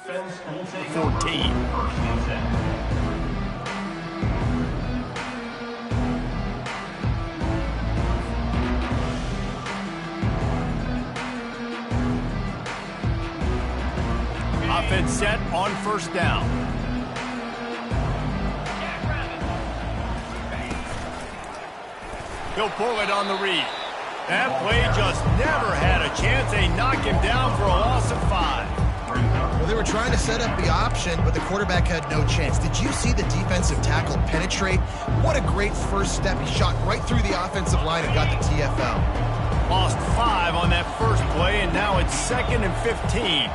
14. Offense set on first down. He'll pull it on the read. That play just never had a chance. They knock him down for a loss of 5. Well, they were trying to set up the option, but the quarterback had no chance. Did you see the defensive tackle penetrate? What a great first step. He shot right through the offensive line and got the TFL. Lost 5 on that first play, and now it's 2nd and 15.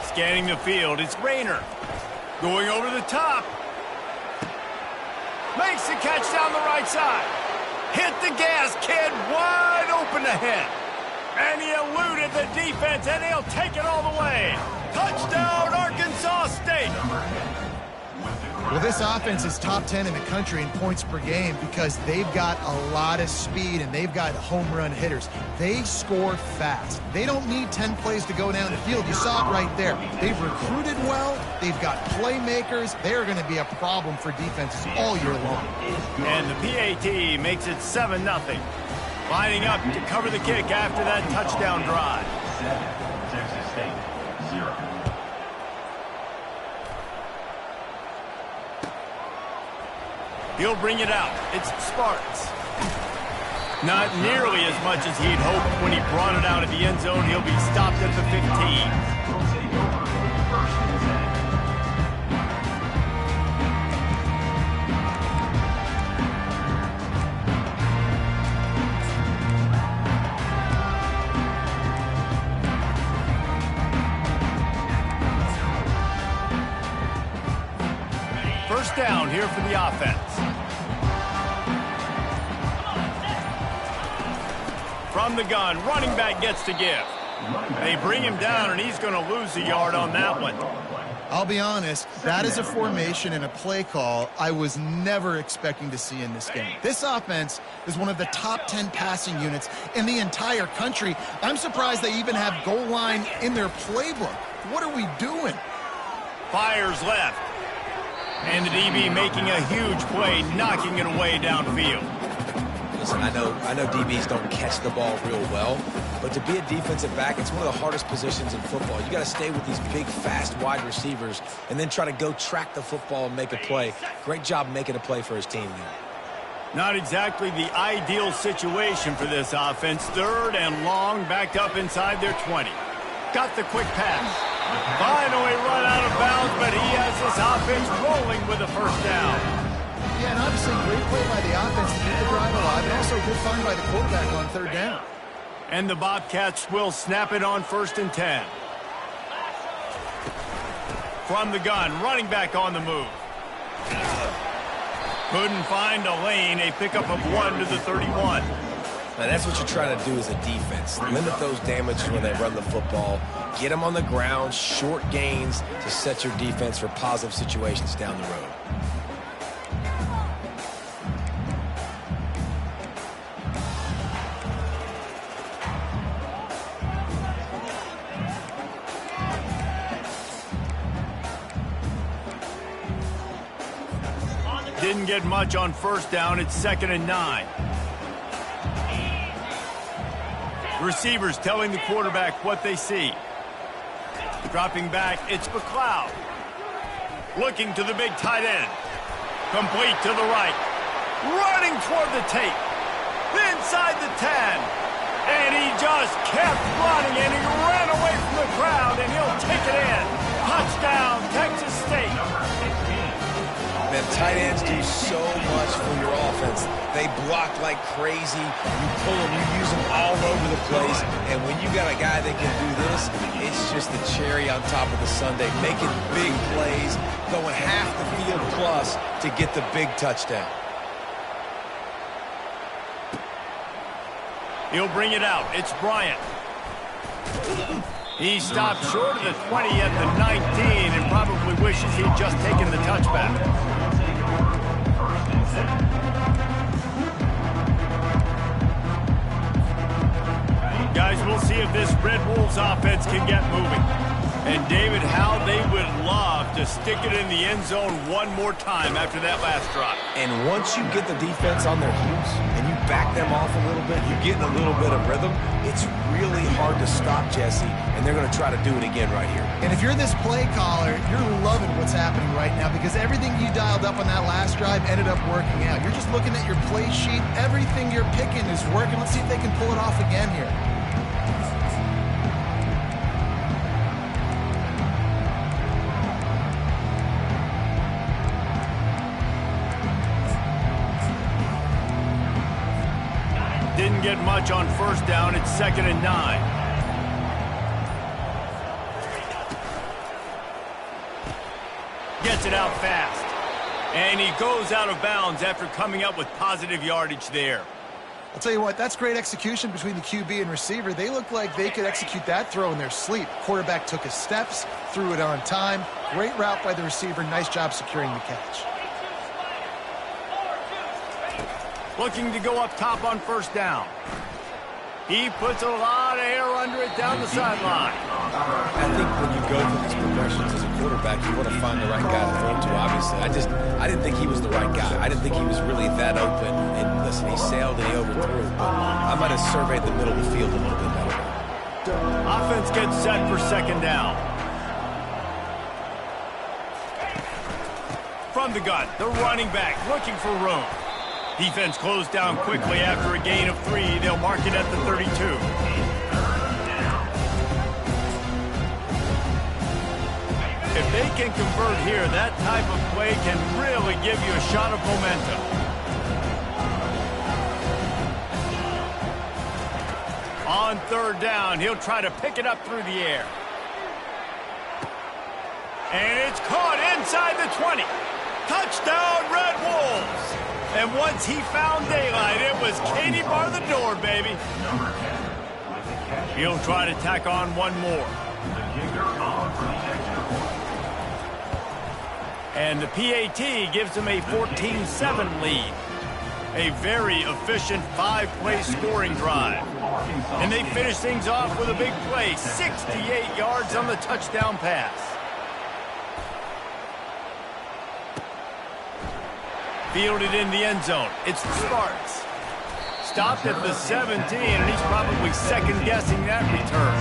Scanning the field, it's Rayner. Going over the top. Makes the catch down the right side. Hit the gas, kid, wide open ahead. And he eluded the defense, and he'll take it all the way. Touchdown, Arkansas State. Well, this offense is top 10 in the country in points per game because they've got a lot of speed and they've got home run hitters. They score fast. They don't need 10 plays to go down the field. You saw it right there. They've recruited well. They've got playmakers. They're going to be a problem for defenses all year long. And the PAT makes it 7-0. Lining up to cover the kick after that touchdown drive. 7, Texas State, 0. He'll bring it out. It's Sparks. Not nearly as much as he'd hoped when he brought it out of the end zone. He'll be stopped at the 15. First down here for the offense. From the gun, running back gets to give. They bring him down, and he's going to lose a yard on that one. I'll be honest, that is a formation and a play call I was never expecting to see in this game. This offense is one of the top 10 passing units in the entire country. I'm surprised they even have goal line in their playbook. What are we doing? Fires left. And the DB making a huge play, knocking it away downfield. Listen, I know DBs don't catch the ball real well, but to be a defensive back, it's one of the hardest positions in football. You got to stay with these big, fast, wide receivers and then try to go track the football and make a play. Great job making a play for his team there. Not exactly the ideal situation for this offense. 3rd and long, backed up inside their 20. Got the quick pass. Finally run out of bounds, but he has this offense rolling with a first down. Yeah, and obviously great play by the offense to keep the drive alive, and also good find by the quarterback on 3rd down. And the Bobcats will snap it on 1st and 10. From the gun, running back on the move. Couldn't find a lane, a pickup of 1 to the 31. Now, that's what you're trying to do as a defense. Limit those damages when they run the football. Get them on the ground, short gains to set your defense for positive situations down the road. Didn't get much on first down. It's 2nd and 9. Receivers telling the quarterback what they see. Dropping back, it's McLeod. Looking to the big tight end. Complete to the right. Running toward the tape. Inside the 10. And he just kept running, and he ran away from the crowd, and he'll take it in. Touchdown, Texas State. Man, tight ends do so much for your offense. They block like crazy. You pull them, you use them all over the place. And when you got a guy that can do this, it's just the cherry on top of the sundae. Making big plays, going half the field plus to get the big touchdown. He'll bring it out. It's Bryant. He stopped short of the 20 at the 19 and probably wishes he'd just taken the touchback. Guys, we'll see if this Red Wolves offense can get moving. And, David, how they would love to stick it in the end zone one more time after that last drop. And once you get the defense on their heels and you back them off a little bit, you're getting a little bit of rhythm, it's really hard to stop, Jesse, and they're going to try to do it again right here. And if you're this play caller, you're loving what's happening right now because everything you dialed up on that last drive ended up working out. You're just looking at your play sheet. Everything you're picking is working. Let's see if they can pull it off again here. Didn't get much on first down. It's 2nd and 9. Gets it out fast. And he goes out of bounds after coming up with positive yardage there. I'll tell you what, that's great execution between the QB and receiver. They look like they could execute that throw in their sleep. Quarterback took his steps, threw it on time. Great route by the receiver. Nice job securing the catch. Looking to go up top on first down. He puts a lot of air under it down the sideline. I think when you go through these progressions as a quarterback, you want to find the right guy to throw to, obviously. I didn't think he was the right guy. I didn't think he was really that open. And listen, he sailed and he overthrew. But I might have surveyed the middle of the field a little bit better. Offense gets set for 2nd down. From the gun, the running back looking for room. Defense closed down quickly after a gain of 3. They'll mark it at the 32. If they can convert here, that type of play can really give you a shot of momentum. On 3rd down, he'll try to pick it up through the air. And it's caught inside the 20. Touchdown, Red Wolves! And once he found daylight, it was Katie bar the door, baby. He'll try to tack on one more. And the PAT gives him a 14-7 lead. A very efficient 5-play scoring drive. And they finish things off with a big play, 68 yards on the touchdown pass. Fielded in the end zone. It's the Spartans. Stopped at the 17, and he's probably second-guessing that return.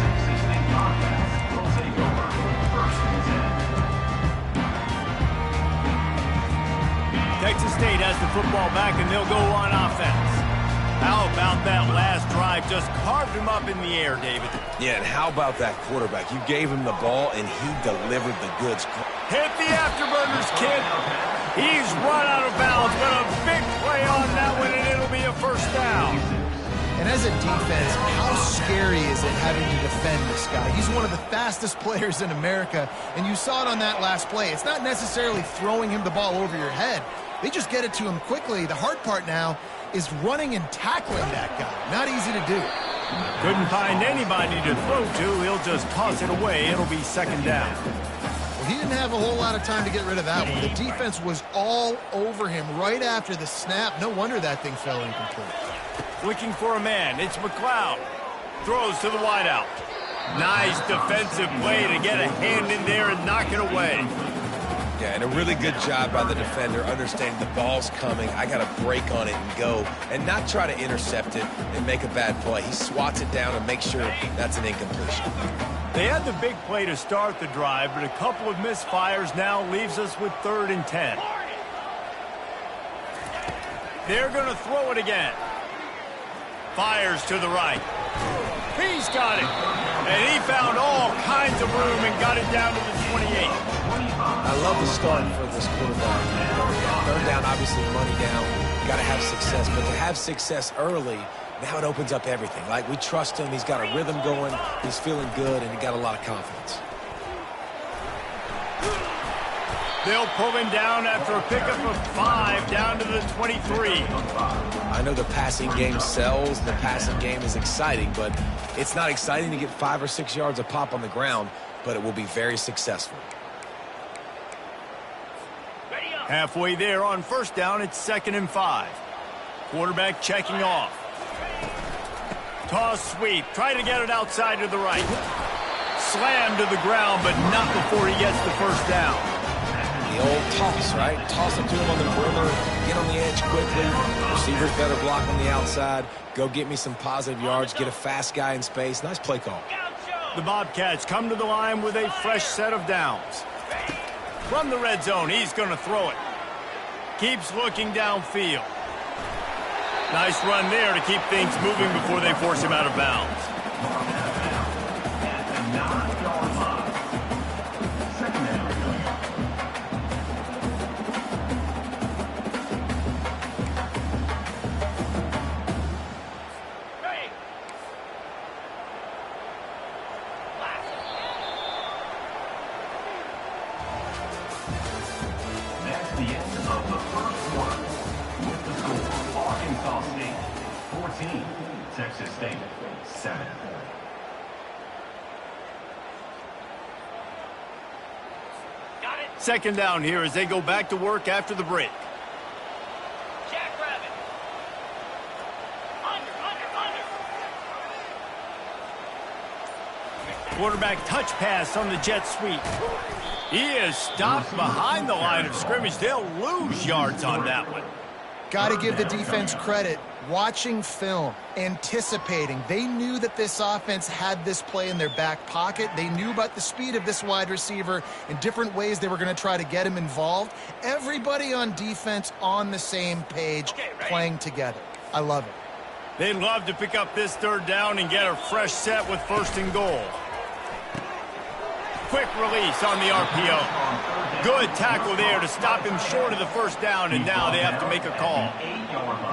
Texas State has the football back, and they'll go on offense. How about that last drive? Just carved him up in the air, David. Yeah, and how about that quarterback? You gave him the ball, and he delivered the goods. Hit the afterburners, kid. He's run out of bounds, but a big play on that one, and it'll be a first down. And as a defense, how scary is it having to defend this guy? He's one of the fastest players in America, and you saw it on that last play. It's not necessarily throwing him the ball over your head. They just get it to him quickly. The hard part now is running and tackling that guy. Not easy to do. Couldn't find anybody to throw to. He'll just toss it away. It'll be 2nd down. He didn't have a whole lot of time to get rid of that one. The defense was all over him right after the snap. No wonder that thing fell incomplete. Looking for a man. It's McLeod. Throws to the wideout. Nice defensive play to get a hand in there and knock it away. Yeah, and a really good job by the defender understanding the ball's coming. I got to break on it and go and not try to intercept it and make a bad play. He swats it down and makes sure that's an incompletion. They had the big play to start the drive, but a couple of misfires now leaves us with 3rd and 10. They're going to throw it again. Fires to the right. He's got it. And he found all kinds of room and got it down to the 28. I love the start for this quarterback. 3rd down, obviously money down. Got to have success, but to have success early, now it opens up everything. Like, we trust him. He's got a rhythm going. He's feeling good, and he got a lot of confidence. They'll pull him down after a pickup of 5 down to the 23. I know the passing game sells. The passing game is exciting, but it's not exciting to get 5 or 6 yards of pop on the ground, but it will be very successful. Halfway there on first down, it's 2nd and 5. Quarterback checking off. Toss sweep. Try to get it outside to the right. Slam to the ground, but not before he gets the first down. The old toss, right? Toss it to him on the perimeter, get on the edge quickly. Receivers better block on the outside. Go get me some positive yards, get a fast guy in space. Nice play call. The Bobcats come to the line with a fresh set of downs. From the red zone, he's going to throw it. Keeps looking downfield. Nice run there to keep things moving before they force him out of bounds. That's the end of the first quarter. With the score, Arkansas State 14, Texas State 7. Second down here as they go back to work after the break. Jackrabbit. Under. Quarterback touch pass on the jet sweep. He is stopped behind the line of scrimmage. They'll lose yards on that one. Got to give the defense credit. Watching film, anticipating. They knew that this offense had this play in their back pocket. They knew about the speed of this wide receiver and different ways they were going to try to get him involved. Everybody on defense on the same page, playing together. I love it. They'd love to pick up this third down and get a fresh set with 1st and goal. Quick release on the RPO. Good tackle there to stop him short of the first down, and now they have to make a call.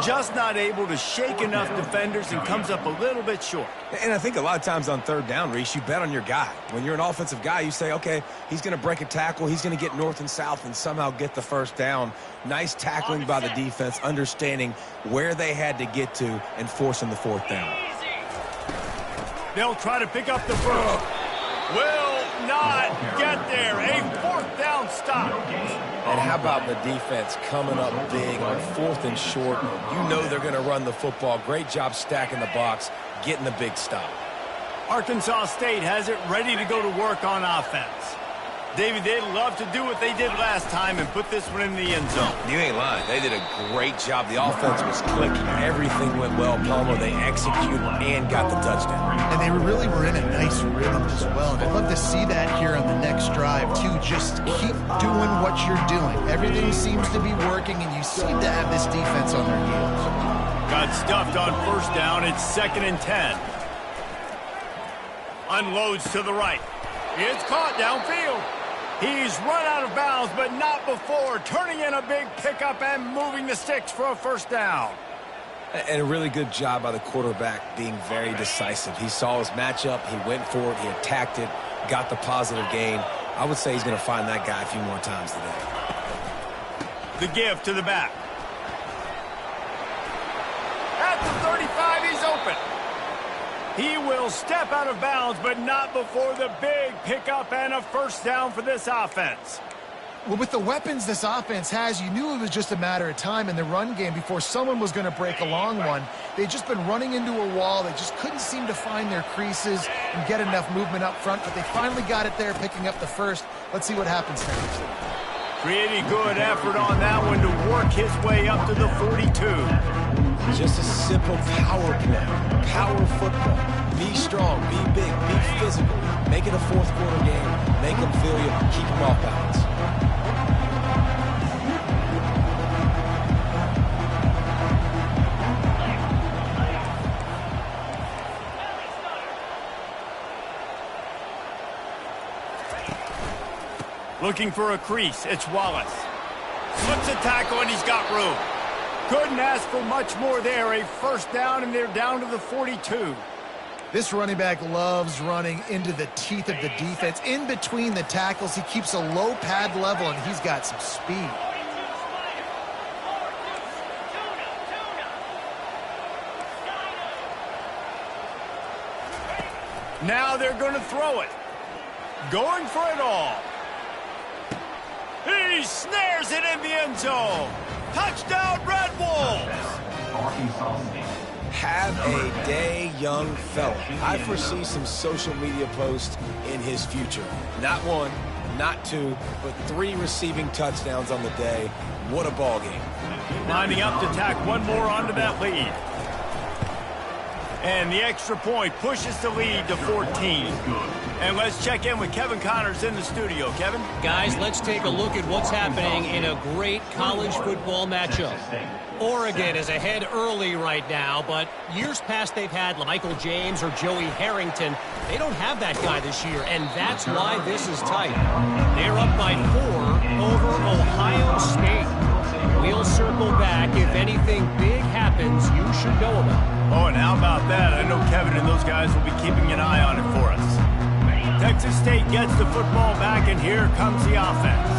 Just not able to shake enough defenders and comes up a little bit short. And I think a lot of times on third down, Reese, you bet on your guy. When you're an offensive guy, you say, okay, he's going to break a tackle, he's going to get north and south and somehow get the first down. Nice tackling by the defense, understanding where they had to get to and forcing the 4th down. They'll try to pick up the first. Will not get there. A 4th down stop. And how about the defense coming up big on 4th and short? You know they're going to run the football. Great job stacking the box, getting the big stop. Arkansas State has it ready to go to work on offense. David, they'd love to do what they did last time and put this one in the end zone. You ain't lying. They did a great job. The offense was clicking. Everything went well, Palmer. They executed and got the touchdown. And they really were in a nice rhythm as well. And I'd love to see that here on the next drive, too. Just keep doing what you're doing. Everything seems to be working, and you seem to have this defense on their heels. Got stuffed on 1st down. It's 2nd and 10. Unloads to the right. It's caught downfield. He's run out of bounds, but not before turning in a big pickup and moving the sticks for a 1st down. And a really good job by the quarterback being very decisive. He saw his matchup, he went for it, he attacked it, got the positive gain. I would say he's going to find that guy a few more times today. The give to the back. At the 35, he's open. He will step out of bounds, but not before the big pickup and a 1st down for this offense. Well, with the weapons this offense has, you knew it was just a matter of time in the run game before someone was going to break a long one. They'd just been running into a wall. They just couldn't seem to find their creases and get enough movement up front, but they finally got it there, picking up the 1st. Let's see what happens next. Pretty good effort on that one to work his way up to the 42. Just a simple power play, power football. Be strong, be big, be physical. Make it a 4th quarter game. Make them feel you, keep them off balance. Looking for a crease, it's Wallace. Slips a tackle and he's got room. Couldn't ask for much more there. A 1st down, and they're down to the 42. This running back loves running into the teeth of the defense. In between the tackles, he keeps a low pad level, and he's got some speed. Now they're going to throw it. Going for it all. He snares it in the end zone. Touchdown, Red Wolves. Arkansas State. Have a day, young fella. I foresee some social media posts in his future. Not one, not two, but 3 receiving touchdowns on the day. What a ball game. Lining up to tack one more onto that lead. And the extra point pushes the lead to 14. And let's check in with Kevin Connors in the studio. Kevin? Guys, let's take a look at what's happening in a great college football matchup. Oregon is ahead early right now, but years past they've had Michael James or Joey Harrington. They don't have that guy this year, and that's why this is tight. They're up by 4 over Ohio State. We'll circle back. If anything big happens, you should know about it. Oh, and how about that? I know Kevin and those guys will be keeping an eye on it for us. Texas State gets the football back, and here comes the offense.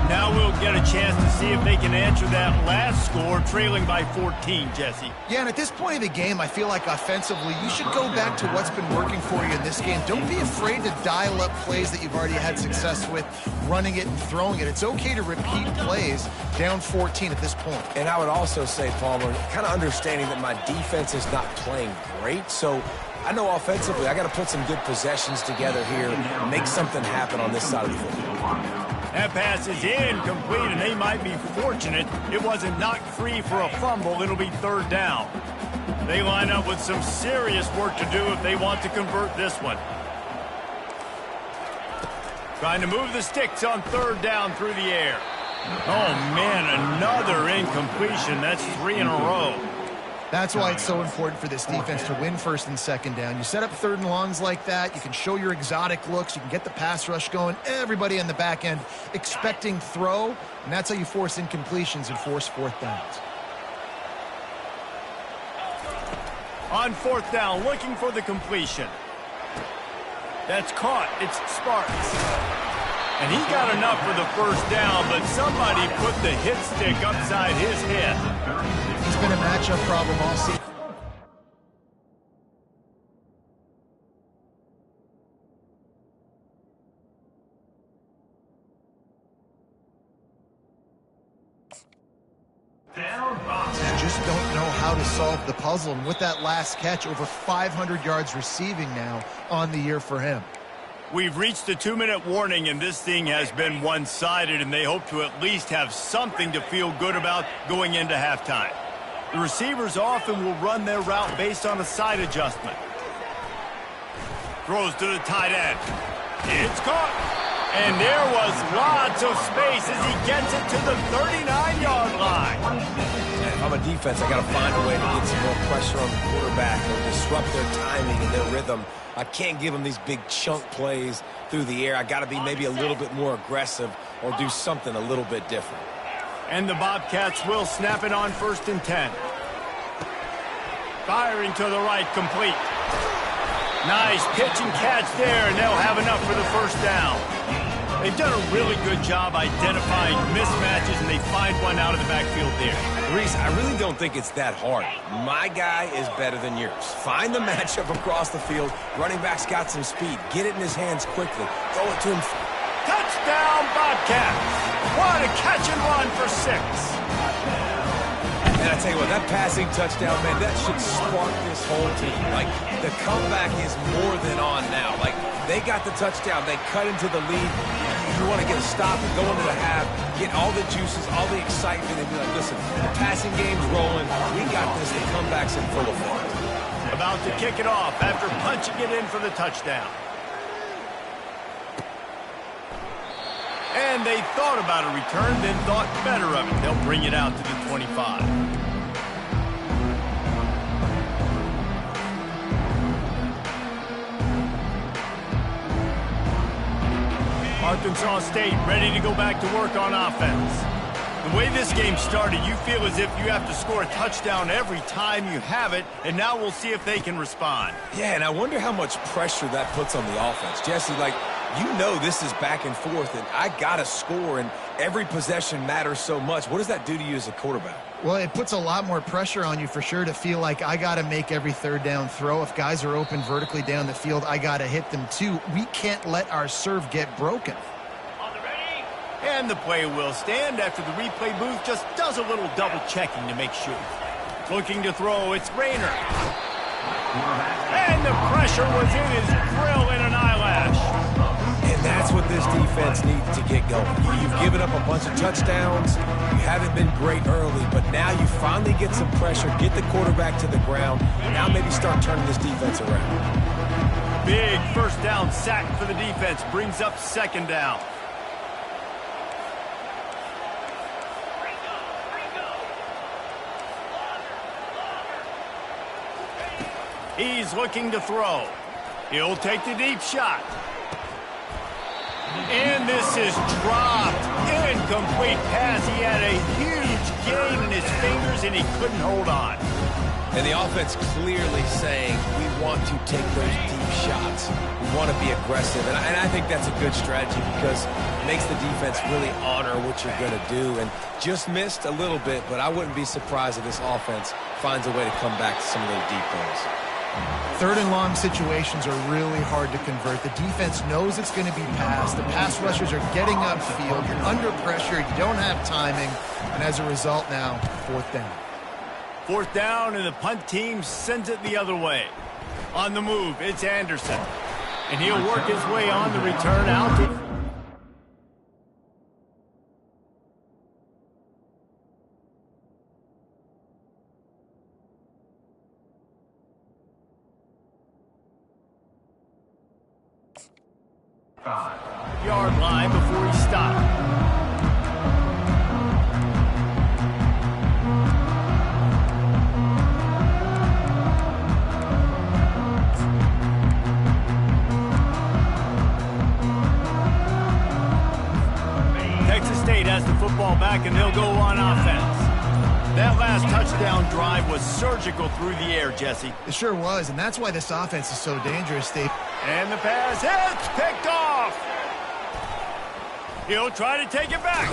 Now we'll get a chance to see if they can answer that last score, trailing by 14, Jesse. Yeah, and at this point of the game, I feel like offensively, you should go back to what's been working for you in this game. Don't be afraid to dial up plays that you've already had success with, running it and throwing it. It's okay to repeat plays down 14 at this point. And I would also say, Palmer, kind of understanding that my defense is not playing great, so I know offensively I got to put some good possessions together here, make something happen on this side of the football. That pass is incomplete, and they might be fortunate it wasn't knocked free for a fumble. It'll be 3rd down. They line up with some serious work to do if they want to convert this one. Trying to move the sticks on 3rd down through the air. Oh, man, another incompletion. That's 3 in a row. That's why it's so important for this defense to win 1st and 2nd down. You set up 3rd and longs like that. You can show your exotic looks. You can get the pass rush going. Everybody on the back end expecting throw, and that's how you force incompletions and force 4th downs. On 4th down, looking for the completion. That's caught. It's Sparks. And he got enough for the 1st down, but somebody put the hit stick upside his head. He's been a matchup problem all season. Just don't know how to solve the puzzle. And with that last catch, over 500 yards receiving now on the year for him. We've reached the 2-minute warning, and this thing has been one-sided, and they hope to at least have something to feel good about going into halftime. The receivers often will run their route based on a side adjustment. Throws to the tight end. It's caught. And there was lots of space as he gets it to the 39-yard line. If I'm a defense, I got to find a way to get some more pressure on the quarterback or disrupt their timing and their rhythm. I can't give them these big chunk plays through the air. I got to be maybe a little bit more aggressive or do something a little bit different. And the Bobcats will snap it on 1st and 10. Firing to the right, complete. Nice pitch and catch there, and they'll have enough for the 1st down. They've done a really good job identifying mismatches, and they find one out of the backfield there. Reese, I really don't think it's that hard. My guy is better than yours. Find the matchup across the field. Running back's got some speed. Get it in his hands quickly. Throw it to him. Touchdown, Bobcats. What a catch and run for 6. And I tell you what, that passing touchdown, man, that should spark this whole team. Like, the comeback is more than on now. Like, they got the touchdown. They cut into the lead. You want to get a stop and go into the half, get all the juices, all the excitement, and be like, listen, the passing game's rolling. We got this. The comeback's in full effect. About to kick it off after punching it in for the touchdown. And they thought about a return, then thought better of it. They'll bring it out to the 25. Arkansas State ready to go back to work on offense. The way this game started, you feel as if you have to score a touchdown every time you have it, and now we'll see if they can respond. Yeah, and I wonder how much pressure that puts on the offense. Jesse, like, you know this is back and forth, and I got to score, and every possession matters so much. What does that do to you as a quarterback? Well, it puts a lot more pressure on you for sure to feel like I got to make every 3rd down throw. If guys are open vertically down the field, I got to hit them too. We can't let our serve get broken. And the play will stand after the replay booth just does a little double checking to make sure. Looking to throw, it's Rayner. And the pressure was in his grill in an eyelash. And that's what this defense needs to get going. You've given up a bunch of touchdowns. You haven't been great early, but now you finally get some pressure, get the quarterback to the ground. Now maybe start turning this defense around. Big first down sack for the defense brings up second down. He's looking to throw. He'll take the deep shot. And this is dropped. Incomplete pass. He had a huge gain in his fingers, and he couldn't hold on. And the offense clearly saying, we want to take those deep shots. We want to be aggressive. And I think that's a good strategy because it makes the defense really honor what you're going to do. And just missed a little bit, but I wouldn't be surprised if this offense finds a way to come back to some of those deep throws. Third and long situations are really hard to convert. The defense knows it's going to be passed. The pass rushers are getting upfield. You're under pressure. You don't have timing. And as a result now, fourth down. Fourth down, and the punt team sends it the other way. On the move, it's Anderson. And he'll work his way on the return out to... yard line before he stopped. Texas State has the football back, and they'll go on offense. That last touchdown drive was surgical through the air, Jesse. It sure was, and that's why this offense is so dangerous, Steve. And the pass hits, picked off. He'll try to take it back.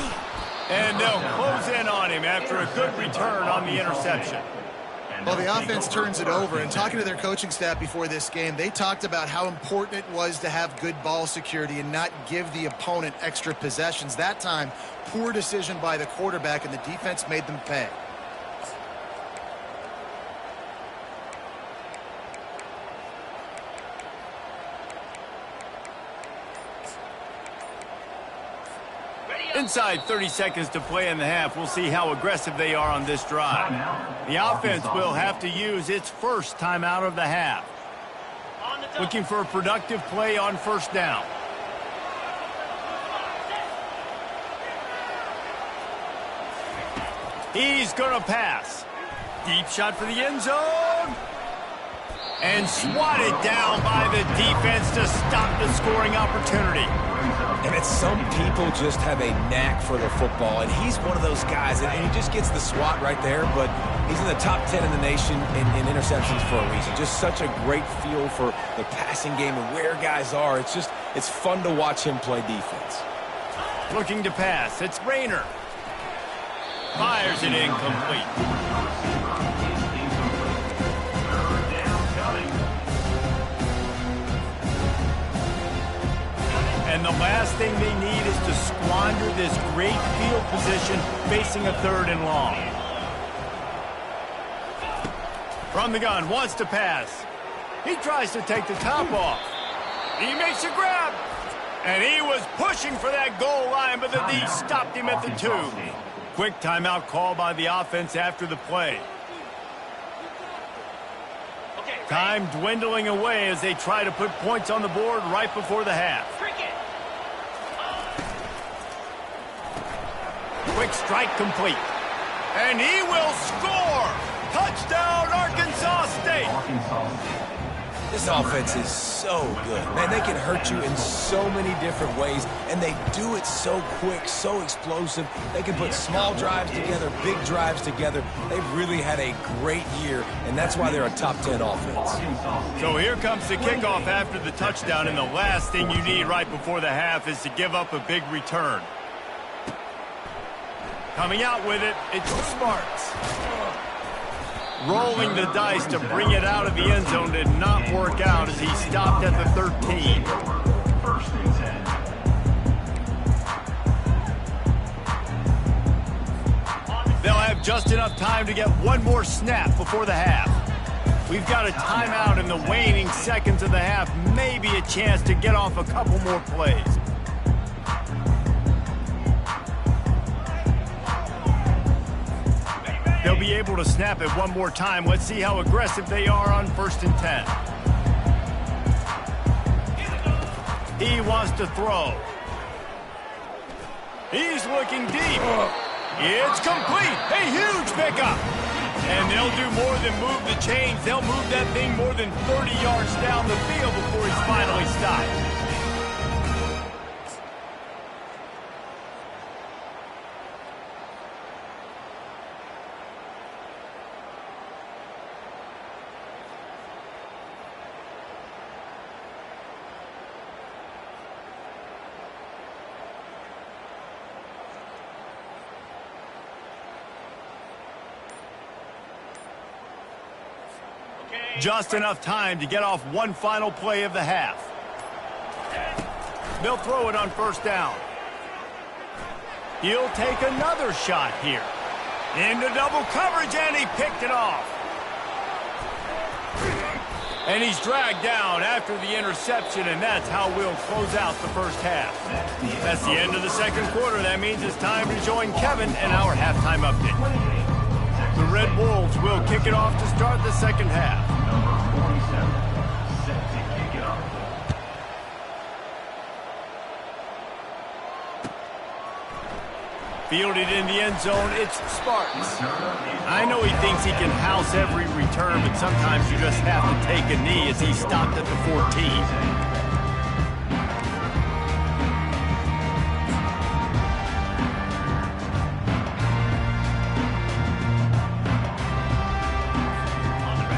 And they'll close in on him after a good return on the interception. Well, the offense turns it over, and talking to their coaching staff before this game, they talked about how important it was to have good ball security and not give the opponent extra possessions. That time, poor decision by the quarterback, and the defense made them pay. Inside 30 seconds to play in the half. We'll see how aggressive they are on this drive. The offense will have to use its first timeout of the half. Looking for a productive play on first down. He's going to pass. Deep shot for the end zone. And swatted down by the defense to stop the scoring opportunity. And it's some people just have a knack for the football, and he's one of those guys, and he just gets the swat right there, but he's in the top 10 in the nation in interceptions for a reason. Just such a great feel for the passing game and where guys are. It's fun to watch him play defense. Looking to pass, it's Rayner. Fires it incomplete. And the last thing they need is to squander this great field position facing a third and long. From the gun, wants to pass. He tries to take the top off. He makes a grab. And he was pushing for that goal line, but the D stopped him at the 2. Quick timeout call by the offense after the play. Time dwindling away as they try to put points on the board right before the half. Quick strike complete. And he will score! Touchdown, Arkansas State! This offense is so good. Man, they can hurt you in so many different ways, and they do it so quick, so explosive. They can put small drives together, big drives together. They've really had a great year, and that's why they're a top 10 offense. So here comes the kickoff after the touchdown, and the last thing you need right before the half is to give up a big return. Coming out with it, it's the Sparks. Rolling the dice to bring it out of the end zone did not work out as he stopped at the 13. First and 10. They'll have Just enough time to get one more snap before the half. We've got a timeout in the waning seconds of the half. Maybe a chance to get off a couple more plays. They'll be able to snap it one more time. Let's see how aggressive they are on 1st and 10. He wants to throw. He's looking deep. It's complete. A huge pickup. And they'll do more than move the chains. They'll move that thing more than 30 yards down the field before he's finally stopped. Just enough time to get off one final play of the half. They'll throw it on 1st down. He'll take another shot here. Into double coverage, and he picked it off. And he's dragged down after the interception, and that's how we'll close out the first half. That's the end of the second quarter. That means it's time to join Kevin in our halftime update. The Red Wolves will kick it off to start the second half. Number 47, set to kick it off. Fielded in the end zone, it's Sparks. I know he thinks he can house every return, but sometimes you just have to take a knee as he stopped at the 14.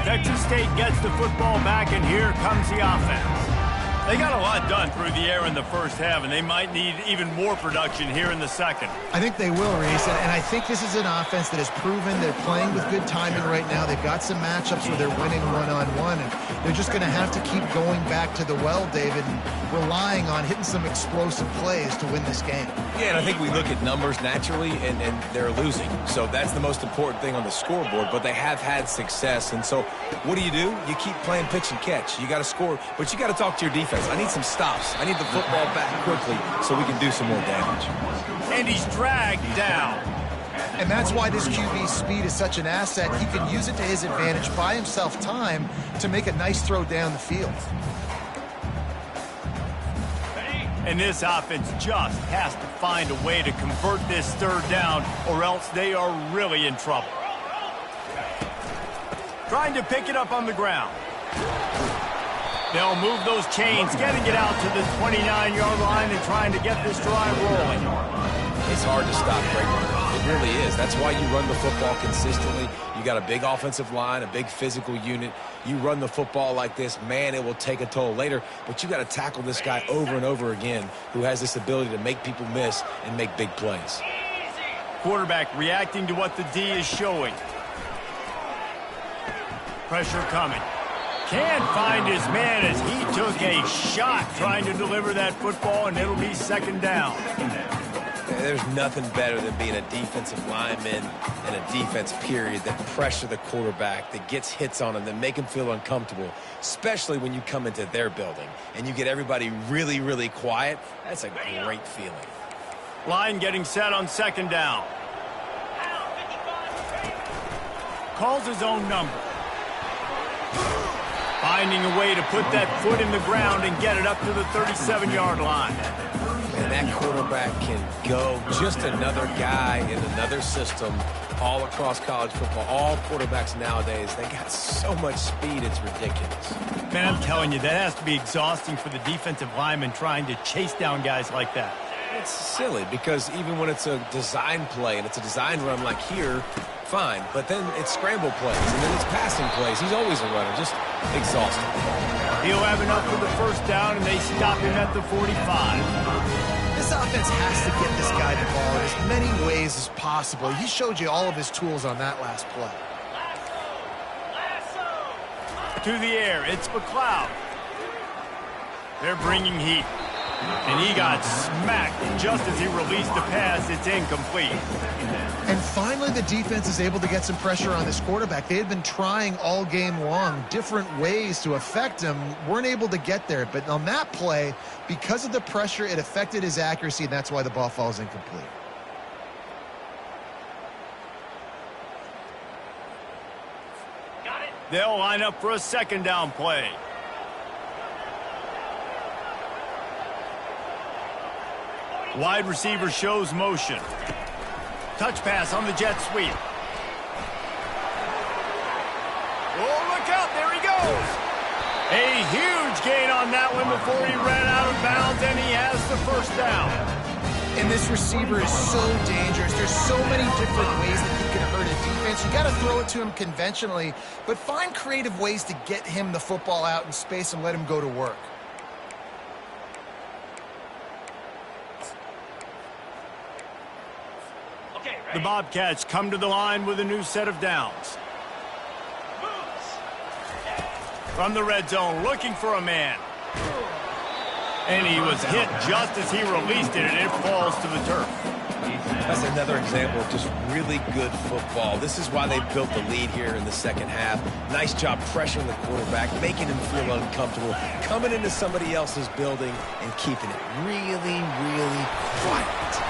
Texas State gets the football back, and here comes the offense. They got a lot done through the air in the first half, and they might need even more production here in the second. I think they will, Reese, and I think this is an offense that has proven they're playing with good timing right now. They've got some matchups where they're winning one-on-one, and they're just going to have to keep going back to the well, David, and relying on hitting some explosive plays to win this game. Yeah, and I think we look at numbers naturally, and they're losing. So that's the most important thing on the scoreboard, but they have had success. And so what do? You keep playing pitch and catch. You got to score, but you got to talk to your defense. I need some stops. I need the football back quickly so we can do some more damage. And he's dragged down. And that's why this QB's speed is such an asset. He can use it to his advantage, buy himself time to make a nice throw down the field. And this offense just has to find a way to convert this 3rd down, or else they are really in trouble. Trying to pick it up on the ground. They'll move those chains, getting it out to the 29-yard line and trying to get this drive rolling. It's hard to stop great runners. It really is. That's why you run the football consistently. You got a big offensive line, a big physical unit. You run the football like this, man, it will take a toll later. But you got to tackle this guy over and over again who has this ability to make people miss and make big plays. Quarterback reacting to what the D is showing. Pressure coming. Can't find his man as he took a shot trying to deliver that football, and it'll be 2nd down. There's nothing better than being a defensive lineman and a defense period that pressure the quarterback, that gets hits on him, that make him feel uncomfortable, especially when you come into their building and you get everybody really, really quiet. That's a great feeling. Line getting set on 2nd down. Calls his own number. Finding a way to put that foot in the ground and get it up to the 37-yard line. And that quarterback can go. Just another guy in another system all across college football. All quarterbacks nowadays, they got so much speed, it's ridiculous. Man, I'm telling you, that has to be exhausting for the defensive lineman trying to chase down guys like that. It's silly because even when it's a design play and it's a design run like here, fine. But then it's scramble plays and then it's passing plays. He's always a runner, just exhausting. He'll have enough for the 1st down, and they stop him at the 45. This offense has to get this guy the ball in as many ways as possible. He showed you all of his tools on that last play. To the air, it's McLeod. They're bringing heat. And he got smacked just as he released the pass. It's incomplete. And finally, the defense is able to get some pressure on this quarterback. They had been trying all game long different ways to affect him, weren't able to get there. But on that play, because of the pressure, it affected his accuracy, and that's why the ball falls incomplete. They'll line up for a second down play. Wide receiver shows motion. Touch pass on the jet sweep. Oh, look out, there he goes. A huge gain on that one before he ran out of bounds, and he has the first down. And this receiver is so dangerous. There's so many different ways that he can hurt a defense. You got to throw it to him conventionally, but find creative ways to get him the football out in space and let him go to work. The Bobcats come to the line with a new set of downs. From the red zone, looking for a man. And he was hit just as he released it, and it falls to the turf. That's another example of just really good football. This is why they built the lead here in the second half. Nice job pressuring the quarterback, making him feel uncomfortable, coming into somebody else's building and keeping it really, really quiet.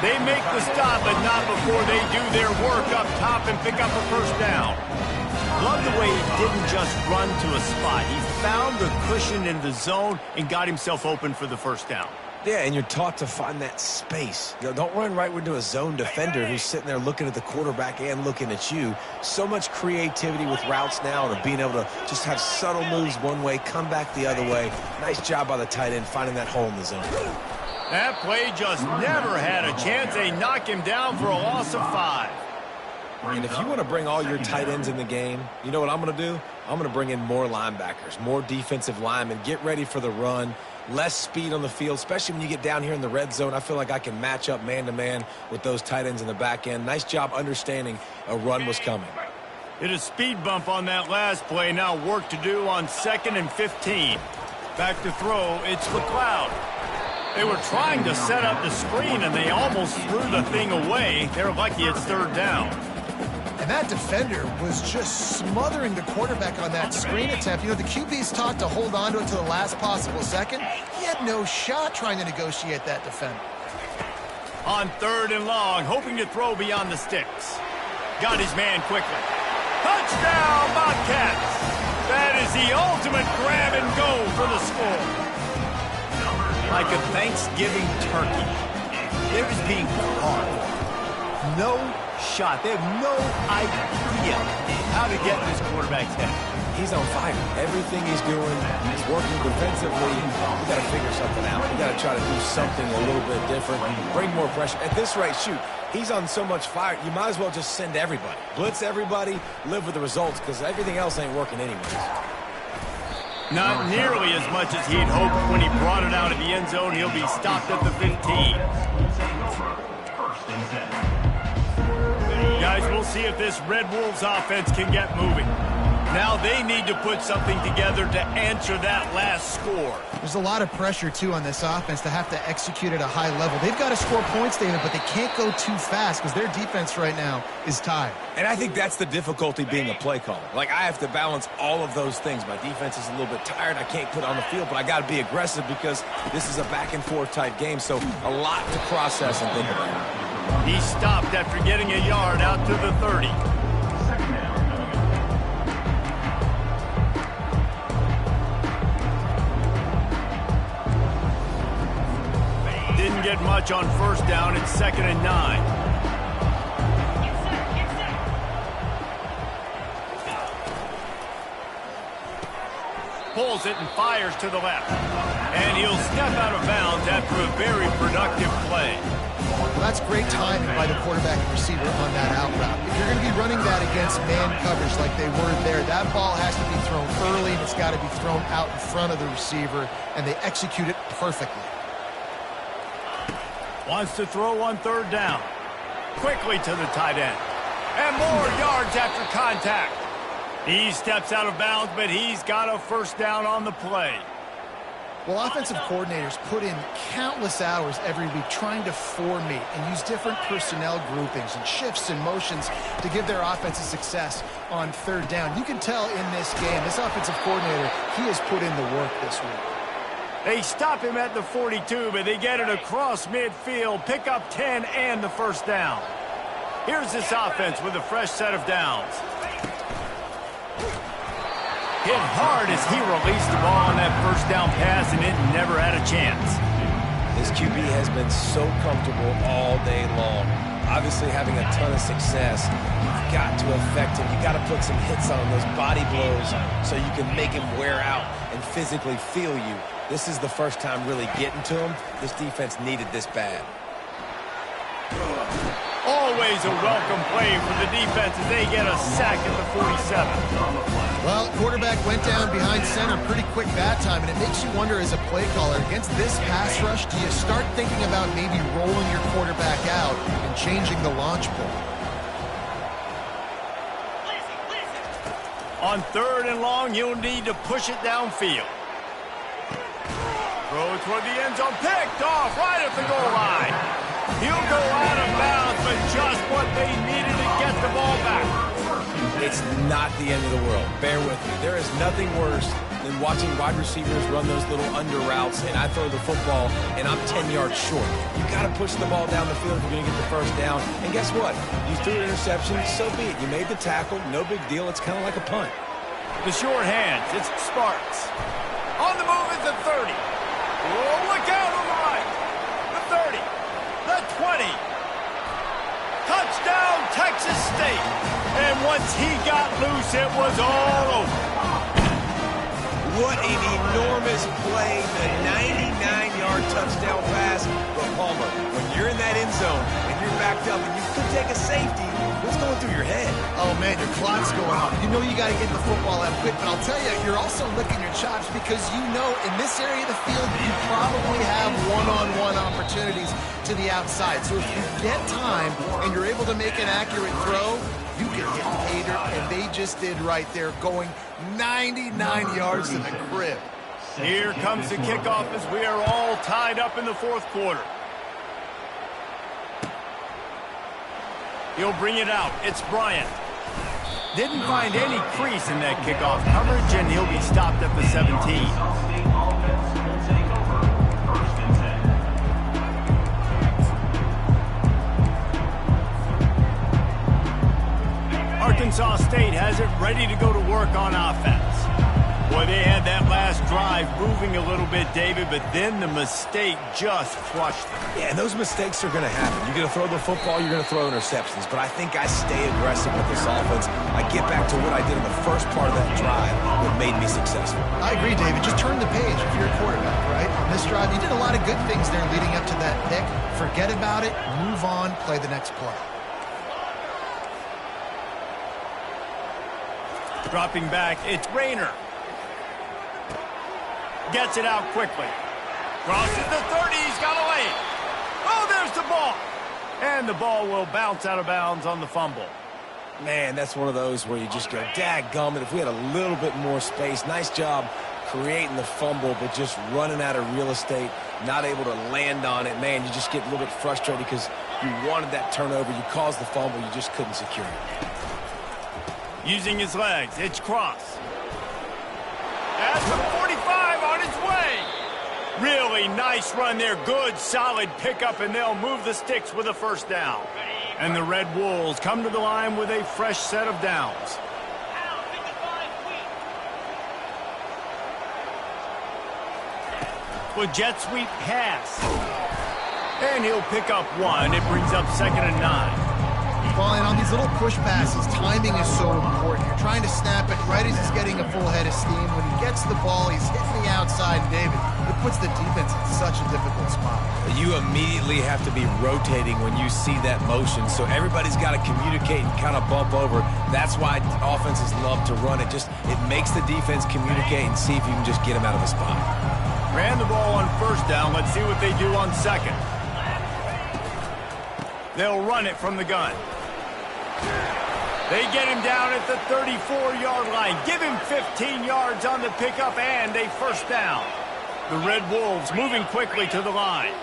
They make the stop, but not before they do their work up top and pick up a first down. Love the way he didn't just run to a spot. He found the cushion in the zone and got himself open for the first down. Yeah, and you're taught to find that space. You know, don't run right into a zone defender who's sitting there looking at the quarterback and looking at you. So much creativity with routes now and being able to just have subtle moves one way, come back the other way. Nice job by the tight end finding that hole in the zone. That play just never had a chance. They knock him down for a loss of 5. And if you want to bring all your tight ends in the game, you know what I'm going to do? I'm going to bring in more linebackers, more defensive linemen, get ready for the run, less speed on the field, especially when you get down here in the red zone. I feel like I can match up man-to-man with those tight ends in the back end. Nice job understanding a run was coming. Hit a speed bump on that last play. Now work to do on 2nd and 15. Back to throw, it's McLeod. They were trying to set up the screen, and they almost threw the thing away. They're lucky it's 3rd down. And that defender was just smothering the quarterback on that screen attempt. You know, the QB's taught to hold on to it to the last possible second. He had no shot trying to negotiate that defender. On 3rd and long, hoping to throw beyond the sticks. Got his man quickly. Touchdown, Bobcats! That is the ultimate grab and go for the score. Like a Thanksgiving turkey. They're just being caught. No shot. They have no idea how to get in this quarterback's head. He's on fire. Everything he's doing is working defensively. We got to figure something out. We got to try to do something a little bit different. Bring more pressure. At this rate, shoot, he's on so much fire, you might as well just send everybody. Blitz everybody, live with the results, because everything else ain't working anyways. Not nearly as much as he'd hoped when he brought it out of the end zone. He'll be stopped at the 15. Guys, we'll see if this Red Wolves offense can get moving. Now they need to put something together to answer that last score. There's a lot of pressure, too, on this offense to have to execute at a high level. They've got to score points, David, but they can't go too fast because their defense right now is tired. And I think that's the difficulty being a play caller. Like, I have to balance all of those things. My defense is a little bit tired. I can't put it on the field, but I got to be aggressive because this is a back-and-forth type game, so a lot to process and think about. He stopped after getting a yard out to the 30. Didn't get much on 1st down. It's 2nd and 9. Pulls it and fires to the left. And he'll step out of bounds after a very productive play. Well, that's great timing by the quarterback and receiver on that out route. If you're going to be running that against man coverage like they were there, that ball has to be thrown early, and it's got to be thrown out in front of the receiver, and they execute it perfectly. Wants to throw on 3rd down. Quickly to the tight end. And more yards after contact. He steps out of bounds, but he's got a 1st down on the play. Well, offensive coordinators put in countless hours every week trying to formate and use different personnel groupings and shifts and motions to give their offensive success on third down. You can tell in this game, this offensive coordinator, he has put in the work this week. They stop him at the 42, but they get it across midfield, pick up 10 and the first down. Here's this offense with a fresh set of downs. Hit hard as he released the ball on that first down pass, and it never had a chance. This QB has been so comfortable all day long. Obviously having a ton of success. You've got to affect him. You've got to put some hits on him, those body blows, so you can make him wear out and physically feel you. This is the first time really getting to him. This defense needed this bad. Always a welcome play for the defense as they get a sack at the 47. Well, quarterback went down behind center pretty quick that time, and it makes you wonder as a play caller, against this pass rush, do you start thinking about maybe rolling your quarterback out and changing the launch point? On third and long, you'll need to push it downfield. Throw toward the end zone, picked off right at the goal line. He'll go out of bounds, but just what they needed to get the ball back. It's not the end of the world. Bear with me. There is nothing worse than watching wide receivers run those little under routes, and I throw the football, and I'm 10 yards short. You got to push the ball down the field if you're going to get the first down. And guess what? You threw an interception, so be it. You made the tackle. No big deal. It's kind of like a punt. The short hands. It's Sparks. On the move is the 30. Oh, look out on the right. The 30. The 20. Touchdown, Texas State. And once he got loose, it was all over. What an enormous play, the 99-yard touchdown pass. But Palmer, when you're in that end zone and you're backed up and you could take a safety, what's going through your head? Oh, man, your clock's going on. You know you got to get the football out quick, but I'll tell you, you're also licking your chops because you know in this area of the field, you probably have one-on-one opportunities to the outside. So if you get time and you're able to make an accurate throw, you can hit Hader, and they just did right there, going 99 yards to the crib. Here comes the kickoff as we are all tied up in the fourth quarter. He'll bring it out. It's Bryant. Didn't find any crease in that kickoff coverage, and he'll be stopped at the 17. Arkansas State has it ready to go to work on offense. Boy, they had that last drive moving a little bit, David, but then the mistake just crushed them. Yeah, and those mistakes are going to happen. You're going to throw the football, you're going to throw interceptions, but I think I stay aggressive with this offense. I get back to what I did in the first part of that drive that made me successful. I agree, David. Just turn the page if you're a quarterback, right? On this drive, you did a lot of good things there leading up to that pick. Forget about it, move on, play the next play. Dropping back, it's Rayner. Gets it out quickly. Crosses the 30, he's got a lane. Oh, there's the ball. And the ball will bounce out of bounds on the fumble. Man, that's one of those where you just go, dadgummit, if we had a little bit more space. Nice job creating the fumble, but just running out of real estate, not able to land on it. Man, you just get a little bit frustrated because you wanted that turnover. You caused the fumble, you just couldn't secure it. Using his legs, it's Cross. At the 45 on his way. Really nice run there. Good, solid pickup, and they'll move the sticks with a first down. And the Red Wolves come to the line with a fresh set of downs. With jet sweep pass. And he'll pick up one. It brings up 2nd and 9. Well, and on these little push passes, timing is so important. You're trying to snap it right as he's getting a full head of steam. When he gets the ball, he's hitting the outside, and David, it puts the defense in such a difficult spot. You immediately have to be rotating when you see that motion, so everybody's got to communicate and kind of bump over. That's why offenses love to run it. It makes the defense communicate and see if you can just get him out of a spot. Ran the ball on first down. Let's see what they do on second. They'll run it from the gun. They get him down at the 34-yard line. Give him 15 yards on the pickup and a first down. The Red Wolves moving quickly to the line.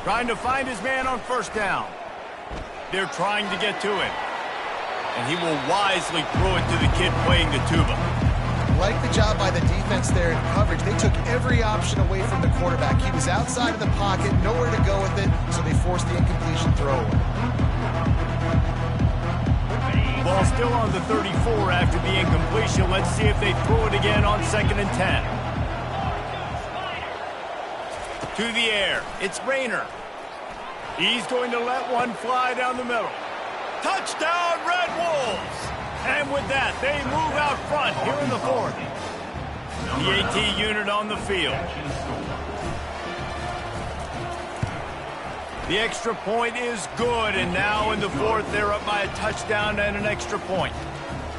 Trying to find his man on first down. They're trying to get to him. And he will wisely throw it to the kid playing the tuba. Like the job by the defense there in coverage. They took every option away from the quarterback. He was outside of the pocket, nowhere to go with it, so they forced the incompletion throw. Ball still on the 34 after the incompletion. Let's see if they throw it again on 2nd and 10. To the air. It's Rayner. He's going to let one fly down the middle. Touchdown, Red Wolves! And with that, they move out front here in the 4th. The AT unit on the field. The extra point is good, and now in the 4th, they're up by a touchdown and an extra point.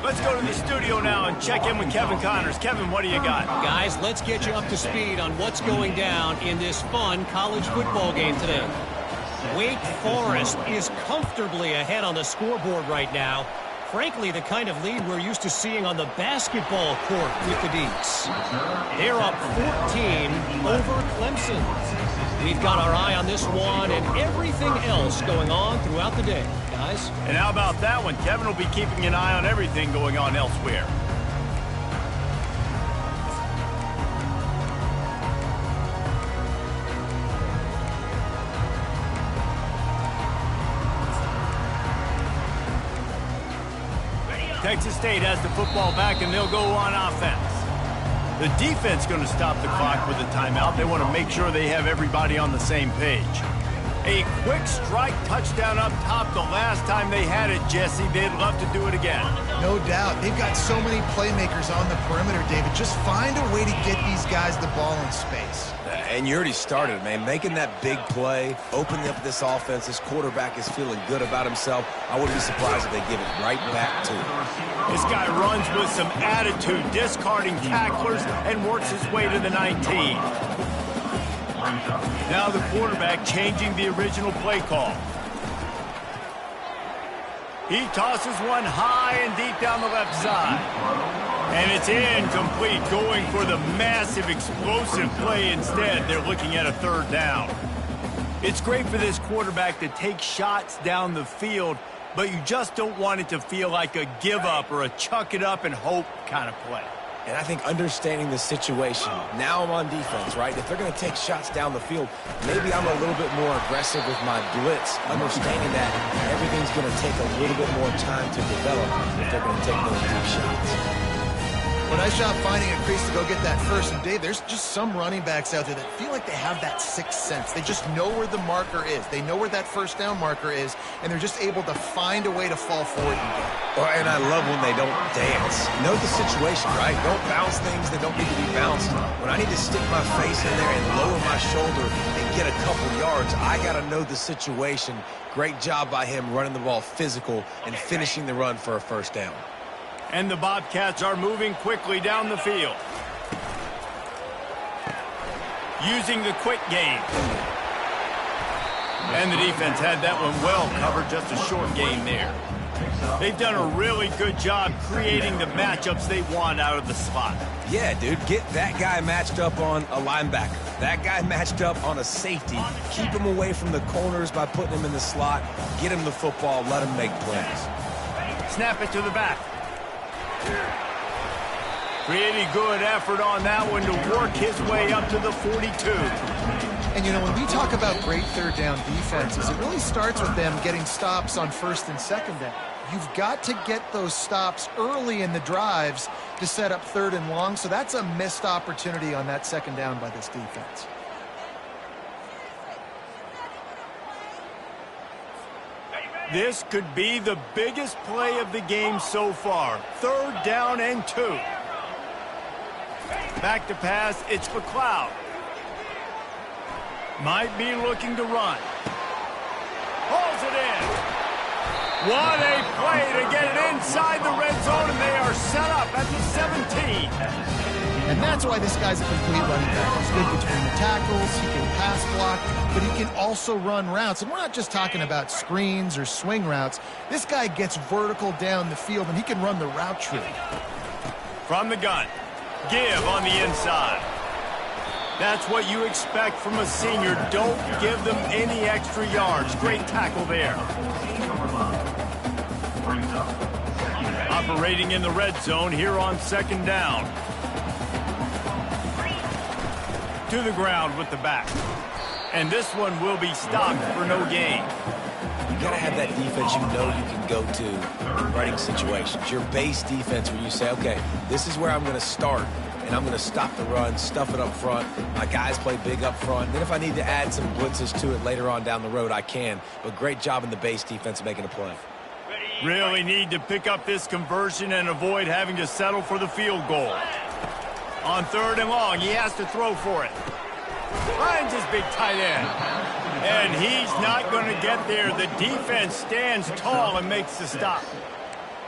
Let's go to the studio now and check in with Kevin Connors. Kevin, what do you got? Guys, let's get you up to speed on what's going down in this fun college football game today. Wake Forest is comfortably ahead on the scoreboard right now. Frankly, the kind of lead we're used to seeing on the basketball court with the Deacs. They're up 14 over Clemson. We've got our eye on this one and everything else going on throughout the day, guys. And how about that one? Kevin will be keeping an eye on everything going on elsewhere. Texas State has the football back, and they'll go on offense. The defense going to stop the clock with a timeout. They want to make sure they have everybody on the same page. A quick strike touchdown up top the last time they had it, Jesse. They'd love to do it again. No doubt. They've got so many playmakers on the perimeter, David. Just find a way to get these guys the ball in space. And you already started, man. Making that big play, opening up this offense. This quarterback is feeling good about himself. I wouldn't be surprised if they give it right back to him. This guy runs with some attitude, discarding tacklers, and works his way to the 19. Now the quarterback changing the original play call. He tosses one high and deep down the left side. And it's incomplete, going for the massive explosive play instead. They're looking at a 3rd down. It's great for this quarterback to take shots down the field, but you just don't want it to feel like a give-up or a chuck it up and hope kind of play. And I think understanding the situation, now I'm on defense, right? If they're going to take shots down the field, maybe I'm a little bit more aggressive with my blitz, understanding that everything's going to take a little bit more time to develop if they're going to take those deep shots. Well, nice job finding a crease to go get that first. And, Dave, there's just some running backs out there that feel like they have that sixth sense. They just know where the marker is. They know where that first down marker is, and they're just able to find a way to fall forward and get it. Well, and I love when they don't dance. Know the situation, right? Don't bounce things that don't need to be bounced. When I need to stick my face in there and lower my shoulder and get a couple yards, I got to know the situation. Great job by him running the ball physical and finishing the run for a first down. And the Bobcats are moving quickly down the field. Using the quick game. And the defense had that one well covered, just a short game there. They've done a really good job creating the matchups they want out of the slot. Yeah, dude, get that guy matched up on a linebacker. That guy matched up on a safety. Keep him away from the corners by putting him in the slot. Get him the football, let him make plays. Snap it to the back. Pretty good effort on that one to work his way up to the 42. And, you know, when we talk about great third down defenses, it really starts with them getting stops on first and second down. You've got to get those stops early in the drives to set up third and long, so that's a missed opportunity on that second down by this defense. This could be the biggest play of the game so far. 3rd down and 2. Back to pass, it's McLeod. Might be looking to run. Hauls it in. What a play to get it inside the red zone, and they are set up at the 17. And that's why this guy's a complete running back. He's good between the tackles, he can pass block, but he can also run routes. And we're not just talking about screens or swing routes. This guy gets vertical down the field, and he can run the route tree. From the gun, give on the inside. That's what you expect from a senior. Don't give them any extra yards. Great tackle there. Operating in the red zone here on second down. To the ground with the back. And this one will be stopped for no gain. You got to have that defense you know you can go to in running situations. Your base defense where you say, okay, this is where I'm going to start, and I'm going to stop the run, stuff it up front. My guys play big up front. Then if I need to add some blitzes to it later on down the road, I can. But great job in the base defense making a play. Really need to pick up this conversion and avoid having to settle for the field goal. On third and long, he has to throw for it. Finds his big tight end. And he's not going to get there. The defense stands tall and makes the stop.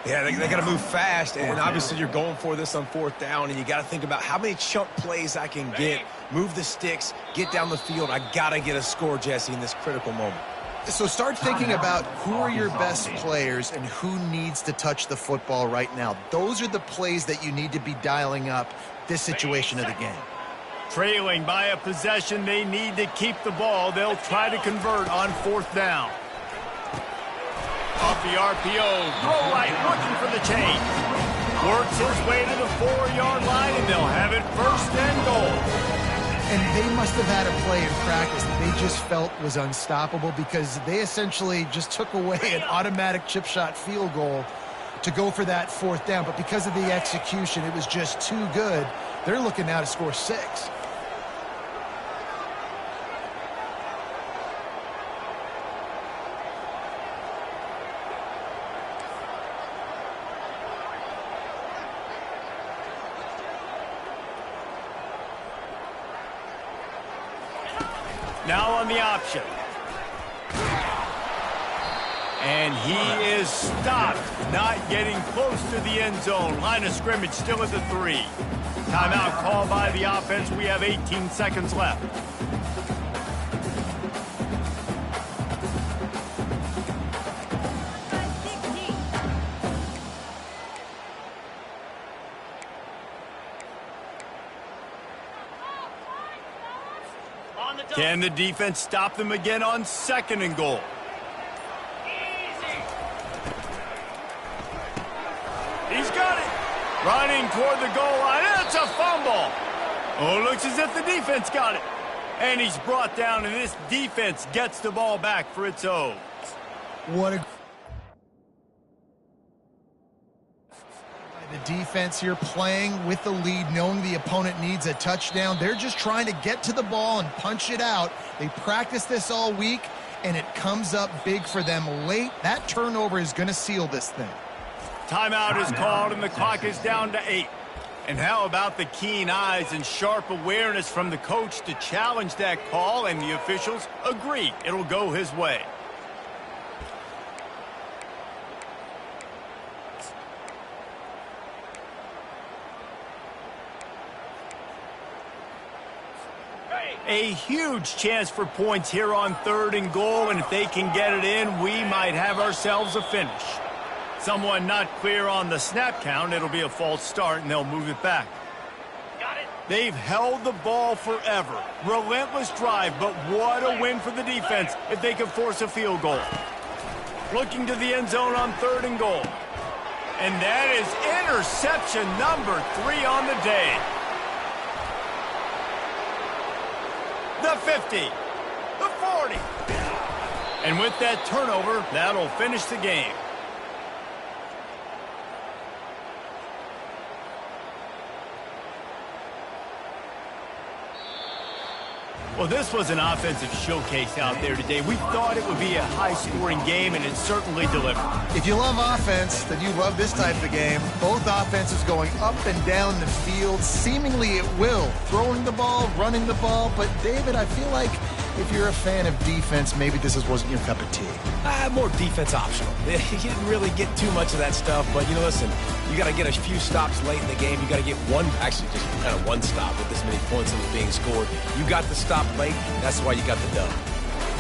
Yeah, they got to move fast, and obviously you're going for this on fourth down, and you got to think about how many chunk plays I can get, move the sticks, get down the field. I got to get a score, Jesse, in this critical moment. So start thinking about who are your best players and who needs to touch the football right now. Those are the plays that you need to be dialing up this situation of the game. Trailing by a possession, they need to keep the ball. They'll try to convert on fourth down. Off the RPO, throw right, looking for the change. Works his way to the 4-yard line, and they'll have it first and goal. And they must have had a play in practice that they just felt was unstoppable because they essentially just took away an automatic chip shot field goal to go for that fourth down. But because of the execution, it was just too good. They're looking now to score 6. Now on the option. And he is stopped, not getting close to the end zone. Line of scrimmage still at the 3. Timeout called by the offense. We have 18 seconds left. Can the defense stop them again on second and goal? He's got it. Running toward the goal line. It's a fumble. Oh, looks as if the defense got it. And he's brought down, and this defense gets the ball back for its own. What a... The defense here playing with the lead, knowing the opponent needs a touchdown. They're just trying to get to the ball and punch it out. They practice this all week, and it comes up big for them late. That turnover is going to seal this thing. Timeout is called, and the clock is down to 8. And how about the keen eyes and sharp awareness from the coach to challenge that call, and the officials agree it'll go his way. A huge chance for points here on third and goal, and if they can get it in, we might have ourselves a finish. Someone not clear on the snap count. It'll be a false start, and they'll move it back. Got it. They've held the ball forever. Relentless drive, but what a win for the defense if they can force a field goal. Looking to the end zone on third and goal. And that is interception number 3 on the day. The 50, the 40. And with that turnover, that'll finish the game. Well, this was an offensive showcase out there today. We thought it would be a high-scoring game, and it certainly delivered. If you love offense, then you love this type of game. Both offenses going up and down the field, seemingly at will. Throwing the ball, running the ball. But, David, I feel like if you're a fan of defense, maybe wasn't your cup of tea. More defense optional. You didn't really get too much of that stuff, but, listen, you got to get a few stops late in the game. You got to get actually just kind of one stop with this many points that was being scored. You got the stop late. That's why you got the dub.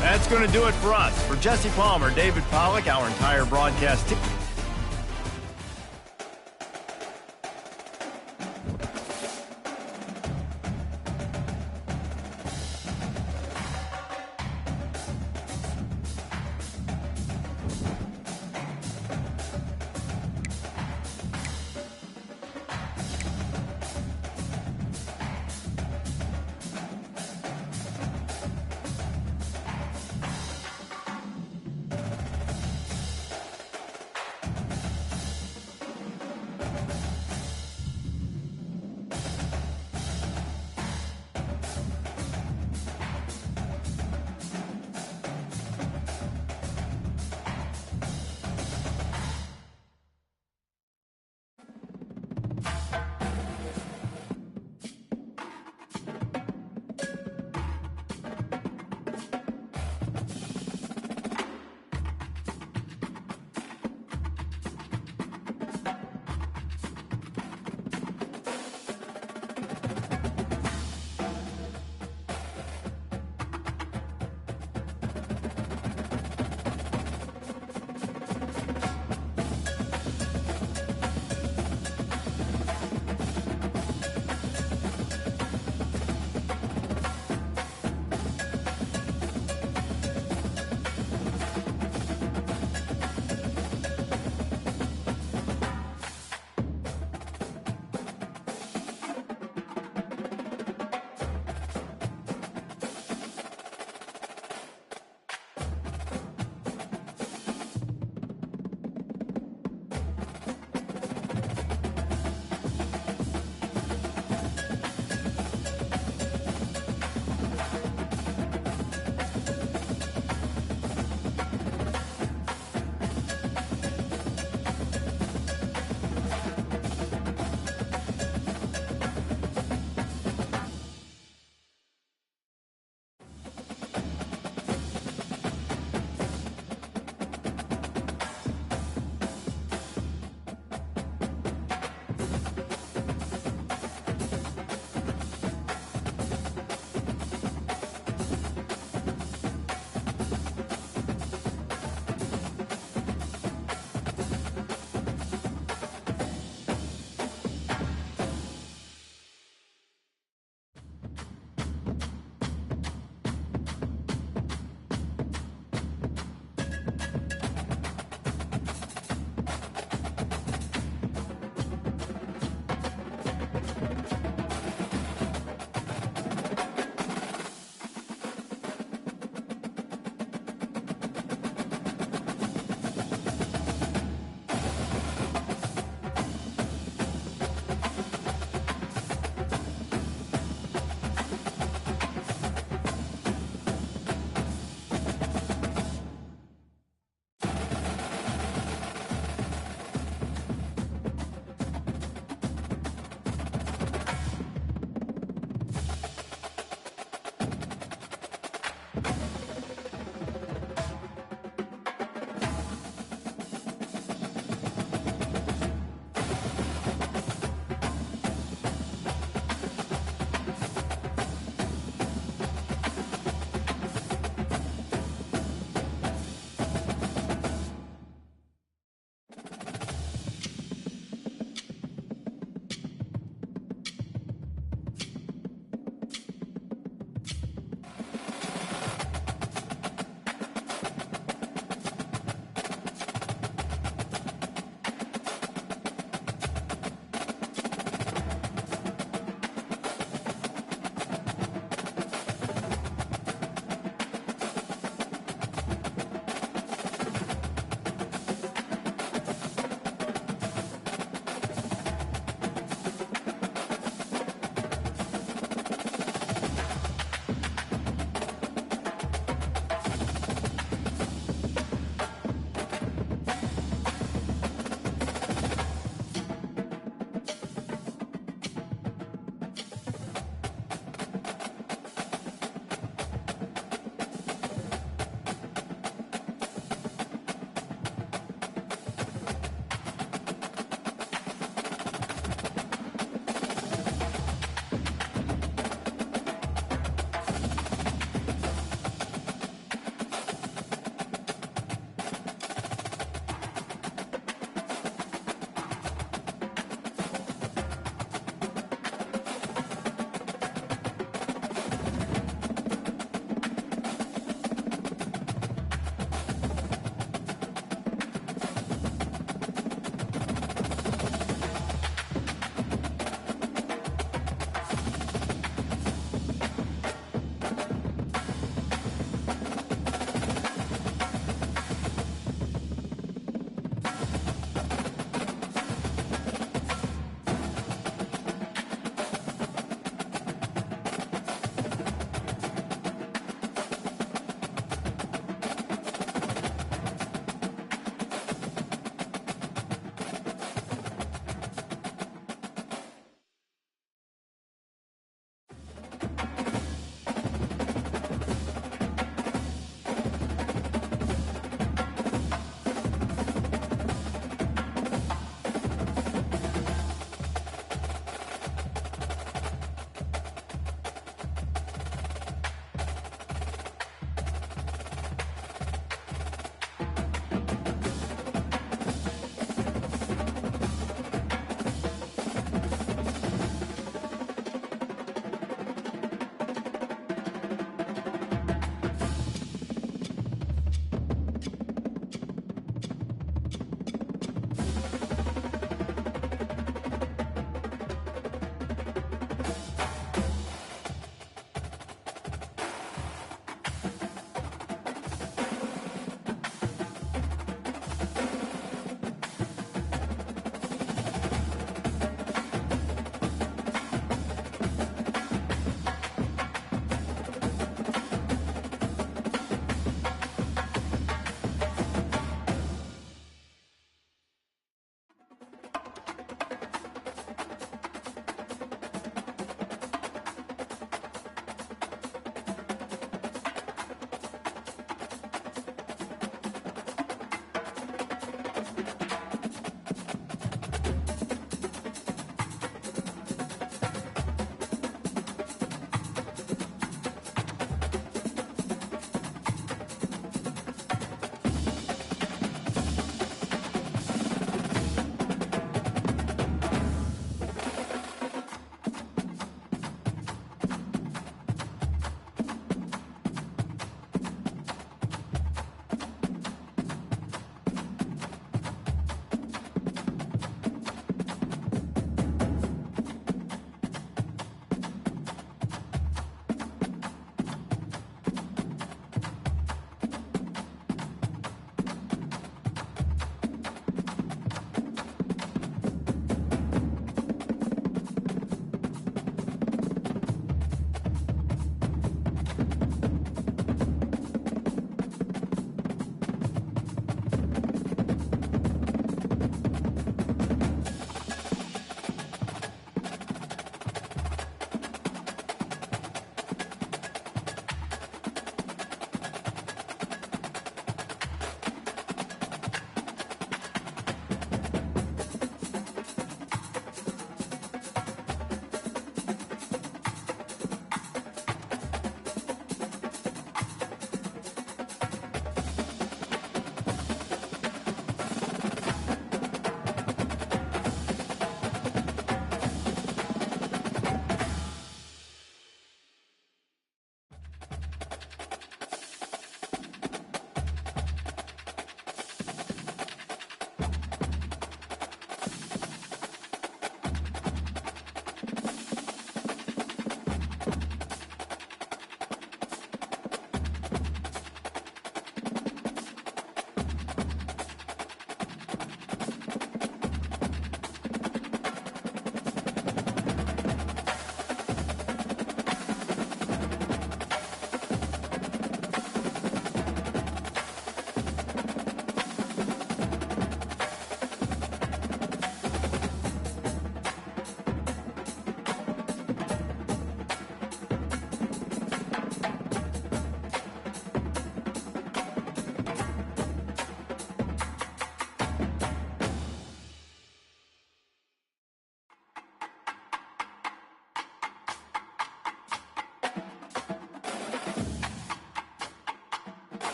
That's going to do it for us. For Jesse Palmer, David Pollack, our entire broadcast team.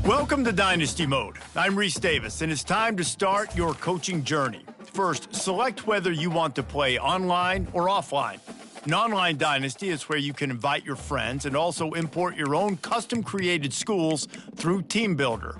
Welcome to Dynasty Mode. I'm Reese Davis, and it's time to start your coaching journey. First, select whether you want to play online or offline. An online dynasty is where you can invite your friends and also import your own custom-created schools through Team Builder.